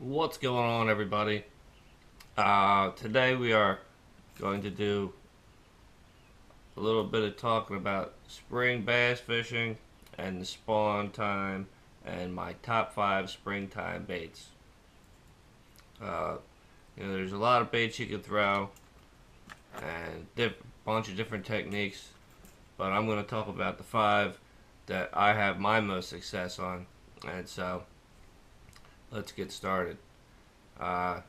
What's going on, everybody? Today we are going to do a little bit of talking about spring bass fishing and the spawn time and my top 5 springtime baits. Uh, there's a lot of baits you can throw and a bunch of different techniques, but I'm going to talk about the 5 that I have my most success on. And so, let's get started. Uh,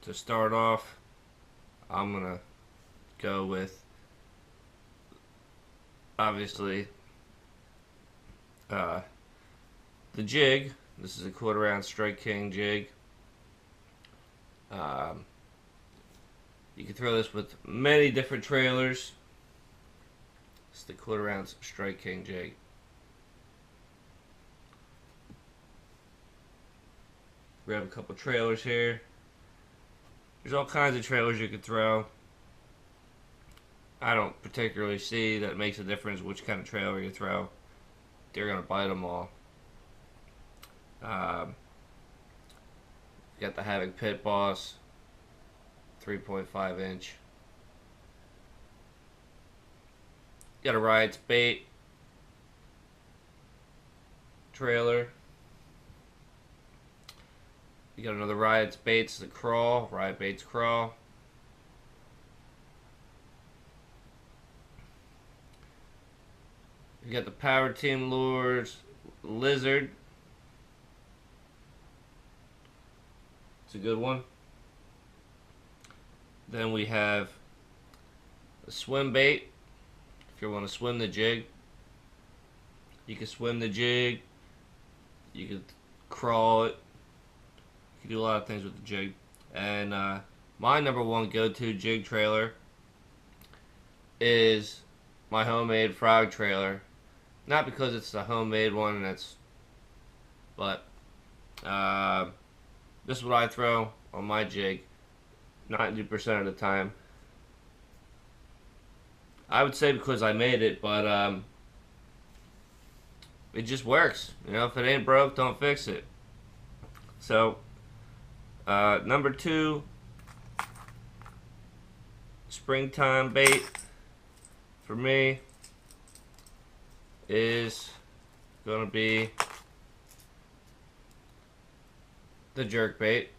to start off, I'm gonna go with obviously uh, the jig. This is a 1/4 ounce Strike King jig. Um, you can throw this with many different trailers. It's the 1/4 ounce Strike King jig. We have a couple trailers here. There's all kinds of trailers you can throw. I don't particularly see that it makes a difference which kind of trailer you throw. They're gonna bite them all. Um, you got the Havoc Pit Boss, 3.5 inch. You got a Riot's Bait trailer. You got another Riot's Baits, the Crawl, Riot Baits Crawl. You got the Power Team Lures Lizard. It's a good one. Then we have a swim bait. If you want to swim the jig, you can swim the jig. You can crawl it. You can do a lot of things with the jig. And my number one go-to jig trailer is my homemade frog trailer. Not because it's a homemade one, but this is what I throw on my jig 90% of the time. I would say because I made it, but it just works. If it ain't broke, don't fix it. So, number 2 springtime bait for me is going to be the jerk bait.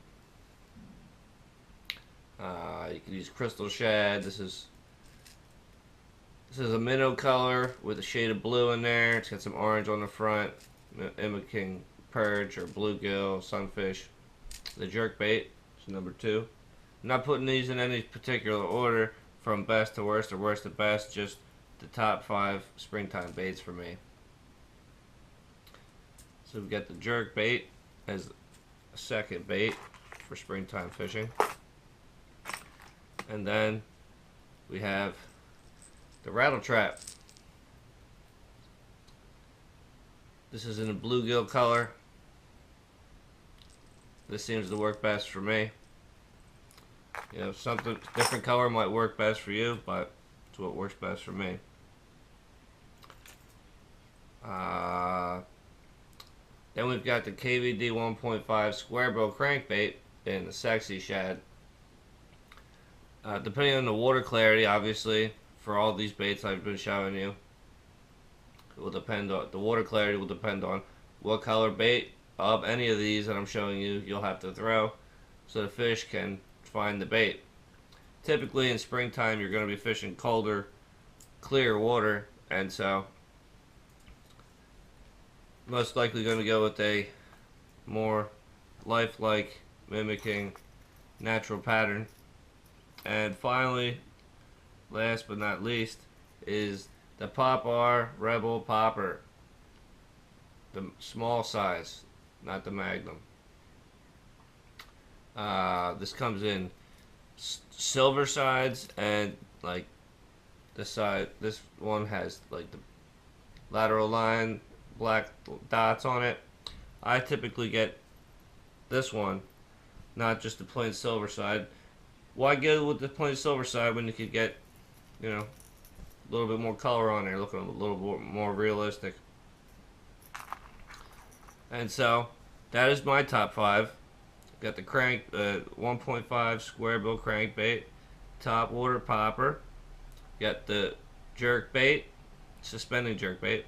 You can use crystal shad. This is a minnow color with a shade of blue in there. It's got some orange on the front, mimicking perch or bluegill, sunfish. The jerk bait is number 2. I'm not putting these in any particular order from best to worst or worst to best, just the top 5 springtime baits for me. So we've got the jerk bait as a second bait for springtime fishing. And then we have the rattle trap. This is in a bluegill color. This seems to work best for me. Something different color might work best for you, but it's what works best for me. Then we've got the KVD 1.5 square bill crankbait in the sexy shad. Depending on the water clarity, obviously, for all these baits I've been showing you, it will depend on the water clarity. Will depend on what color bait of any of these that I'm showing you you'll have to throw, so the fish can find the bait. Typically in springtime, you're going to be fishing colder, clear water, and so most likely going to go with a more lifelike, mimicking natural pattern. And finally, last but not least, is the Pop-R Rebel Popper. The small size, not the Magnum. This comes in silver sides, and like this one has like the lateral line black dots on it. I typically get this one, not just the plain silver side. Why go with the plain silver side when you could get, a little bit more color on there, looking a little more realistic? And so, that is my top 5. Got the 1.5 square bill crankbait, top water popper. Got the jerk bait, suspending jerk bait.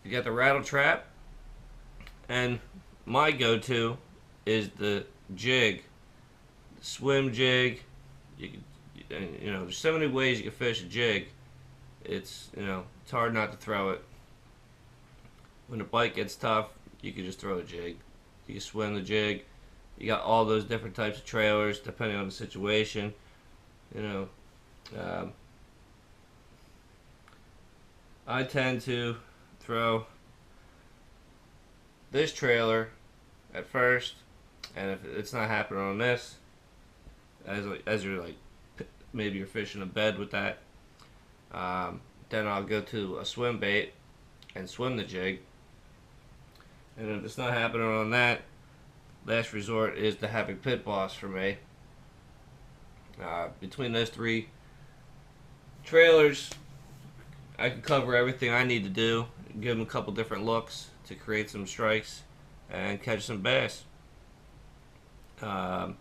You got the rattle trap, and my go-to is the jig, the swim jig. There's so many ways you can fish a jig. It's hard not to throw it. When the bite gets tough, you can just throw a jig. You can swim the jig. You got all those different types of trailers depending on the situation. I tend to throw this trailer at first, and if it's not happening on this, as you're like, maybe you're fishing a bed with that, then I'll go to a swim bait and swim the jig. And if it's not happening on that, last resort is the Happy Pit Boss for me. Between those 3 trailers, I can cover everything I need to do, give them a couple different looks to create some strikes and catch some bass. And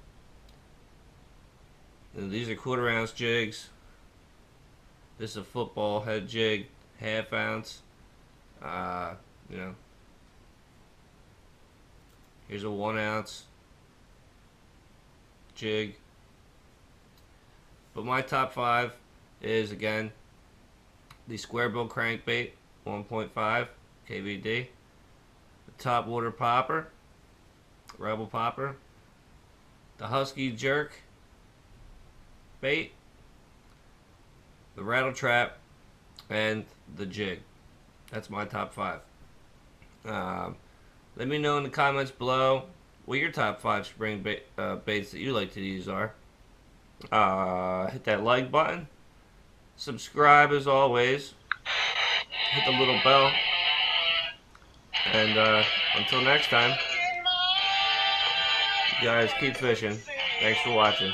these are 1/4 ounce jigs. This is a football head jig, 1/2 ounce. Here's a 1 ounce jig. But my top 5 is, again, the square bill crankbait, 1.5 KVD, the top water popper, Rebel popper, the Husky jerk bait, the rattle trap, and the jig. That's my top 5. Let me know in the comments below what your top 5 spring baits that you like to use are. Hit that like button. Subscribe as always. Hit the little bell. And until next time, you guys keep fishing. Thanks for watching.